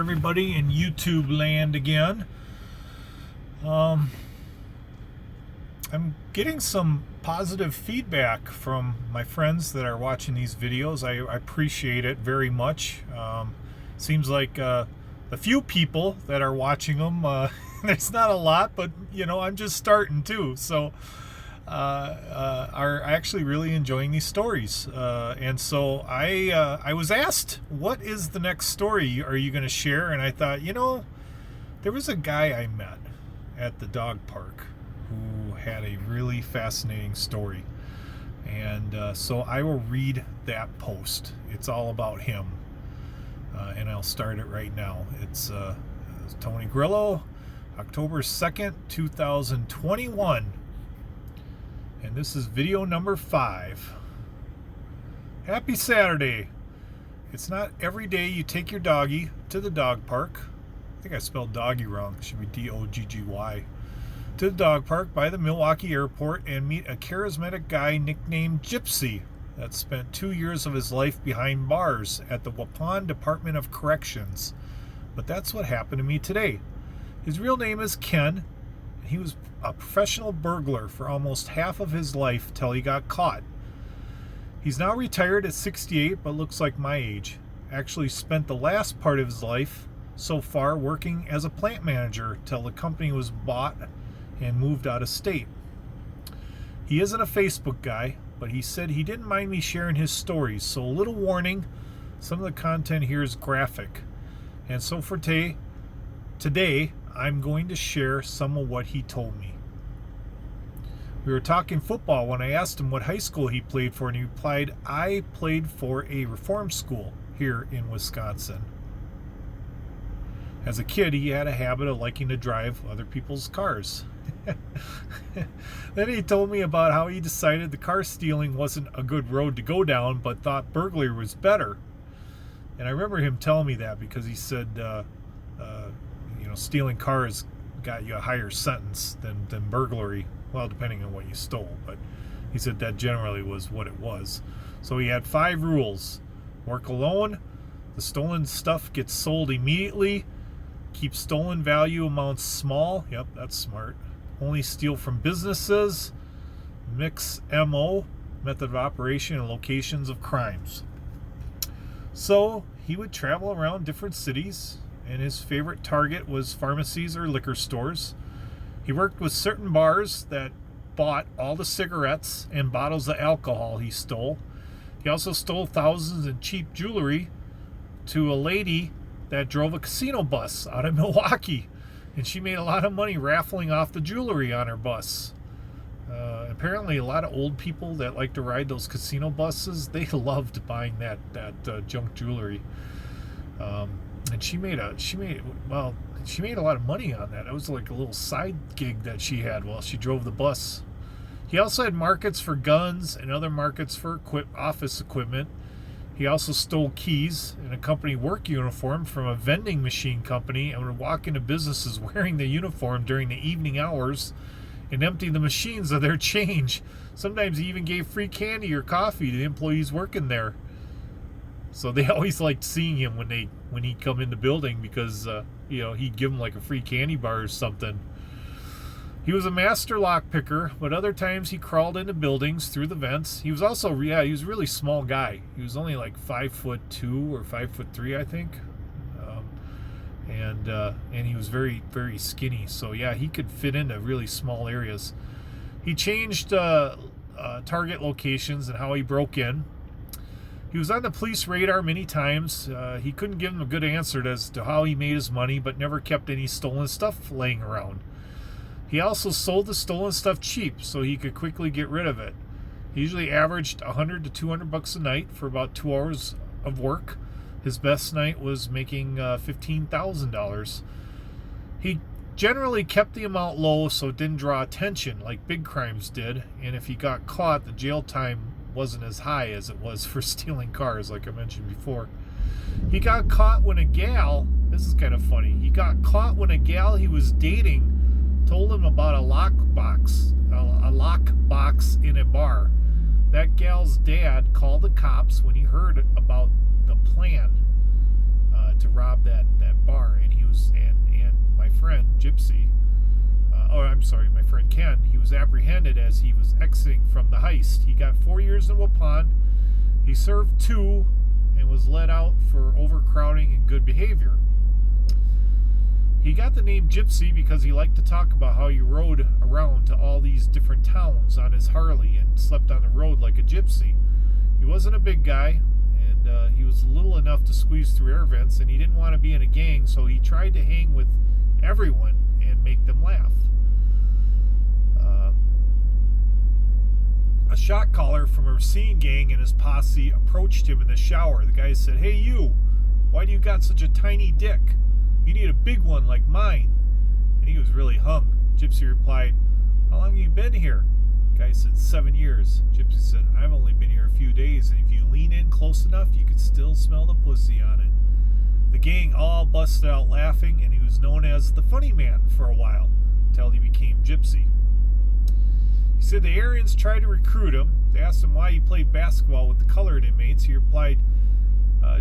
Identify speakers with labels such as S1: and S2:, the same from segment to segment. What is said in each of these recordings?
S1: everybody in YouTube land again. I'm getting some positive feedback from my friends that are watching these videos. I appreciate it very much. Seems like a few people that are watching them. There's not a lot, but I'm just starting too. So are actually really enjoying these stories. And so I was asked, what is the next story are you going to share? And I thought, there was a guy I met at the dog park who had a really fascinating story. And so I will read that post. It's all about him. And I'll start it right now. It's Tony Grillo, October 2nd, 2021. And this is video number 5. Happy Saturday. It's not every day you take your doggy to the dog park. I think I spelled doggy wrong. It should be D-O-G-G-Y. To the dog park by the Milwaukee airport and meet a charismatic guy nicknamed Gypsy that spent 2 years of his life behind bars at the Waupun Department of Corrections. But that's what happened to me today. His real name is Ken. He was a professional burglar for almost half of his life till he got caught. He's now retired at 68, but looks like my age. Actually spent the last part of his life so far working as a plant manager till the company was bought and moved out of state. He isn't a Facebook guy, but he said he didn't mind me sharing his stories, so a little warning, some of the content here is graphic. And so for today, I'm going to share some of what he told me. We were talking football when I asked him what high school he played for, and he replied, I played for a reform school here in Wisconsin. As a kid, he had a habit of liking to drive other people's cars. Then he told me about how he decided the car stealing wasn't a good road to go down, but thought burglary was better. And I remember him telling me that because he said, stealing cars got you a higher sentence than burglary. Well, depending on what you stole, but he said that generally was what it was. So he had 5 rules. Work alone. The stolen stuff gets sold immediately. Keep stolen value amounts small. Yep, that's smart. Only steal from businesses. Mix MO, method of operation, and locations of crimes. So he would travel around different cities, and his favorite target was pharmacies or liquor stores. He worked with certain bars that bought all the cigarettes and bottles of alcohol he stole. He also stole thousands in cheap jewelry to a lady that drove a casino bus out of Milwaukee, and she made a lot of money raffling off the jewelry on her bus. Apparently a lot of old people that like to ride those casino buses, they loved buying that junk jewelry. And she made a lot of money on that. It was like a little side gig that she had while she drove the bus. He also had markets for guns and other markets for office equipment. He also stole keys and a company work uniform from a vending machine company and would walk into businesses wearing the uniform during the evening hours and empty the machines of their change. Sometimes he even gave free candy or coffee to the employees working there. So they always liked seeing him when he'd come in the building because he'd give them like a free candy bar or something. He was a master lock picker, but other times he crawled into buildings through the vents. He was also he was a really small guy. He was only like 5'2" or 5'3", I think, and he was very, very skinny. So yeah, he could fit into really small areas. He changed target locations and how he broke in. He was on the police radar many times. He couldn't give them a good answer as to how he made his money, but never kept any stolen stuff laying around. He also sold the stolen stuff cheap so he could quickly get rid of it. He usually averaged $100 to $200 a night for about 2 hours of work. His best night was making $15,000. He generally kept the amount low so it didn't draw attention like big crimes did, and if he got caught, the jail time wasn't as high as it was for stealing cars, like I mentioned before. He got caught when this is kind of funny, he got caught when a gal he was dating told him about a lockbox in a bar. That gal's dad called the cops when he heard about the plan to rob that bar, and he was and my friend Gypsy, my friend Ken, he was apprehended as he was exiting from the heist. He got 4 years in Waupun. He served 2 and was let out for overcrowding and good behavior. He got the name Gypsy because he liked to talk about how he rode around to all these different towns on his Harley and slept on the road like a gypsy. He wasn't a big guy, and he was little enough to squeeze through air vents, and he didn't want to be in a gang, so he tried to hang with everyone and make them laugh. A shot caller from a Racine gang and his posse approached him in the shower. The guy said, "Hey you, why do you got such a tiny dick? You need a big one like mine." And he was really hung. Gypsy replied, "How long have you been here?" The guy said, 7 years. Gypsy said, "I've only been here a few days, and if you lean in close enough, you could still smell the pussy on it." The gang all busted out laughing, and he was known as the funny man for a while, until he became Gypsy. He said the Aryans tried to recruit him. They asked him why he played basketball with the colored inmates. He replied,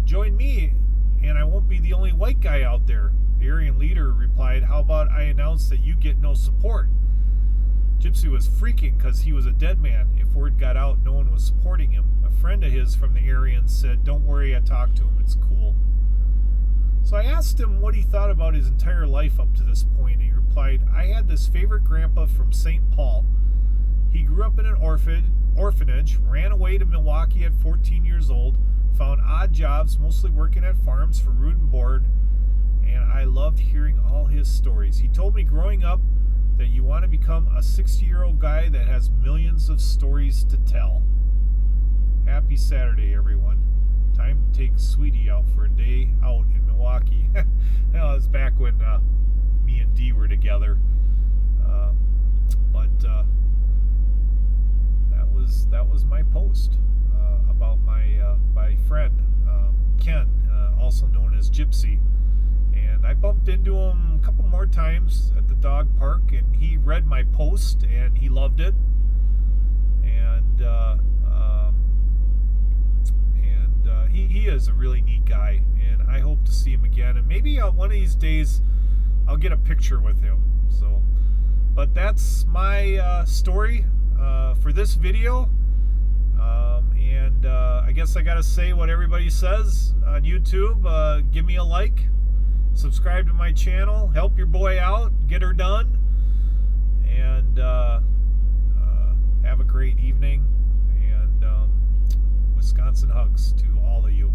S1: "Join me, and I won't be the only white guy out there." The Aryan leader replied, "How about I announce that you get no support?" Gypsy was freaking because he was a dead man. If word got out, no one was supporting him. A friend of his from the Aryans said, "Don't worry, I talked to him, it's cool." So I asked him what he thought about his entire life up to this point, and he replied, "I had this favorite grandpa from St. Paul. He grew up in an orphanage, ran away to Milwaukee at 14 years old, found odd jobs, mostly working at farms for root and board, and I loved hearing all his stories. He told me growing up that you want to become a 60-year-old guy that has millions of stories to tell." Happy Saturday, everyone. Time to take Sweetie out for a day out in Milwaukee. That was back when me and Dee were together. But that was my post about my friend Ken, also known as Gypsy, and I bumped into him a couple more times at the dog park, and he read my post and he loved it, and he is a really neat guy, and I hope to see him again, and maybe one of these days I'll get a picture with him. So, but that's my story for this video, and I guess I gotta say what everybody says on YouTube. Give me a like, subscribe to my channel, help your boy out, get her done, and have a great evening, and Wisconsin hugs to all of you.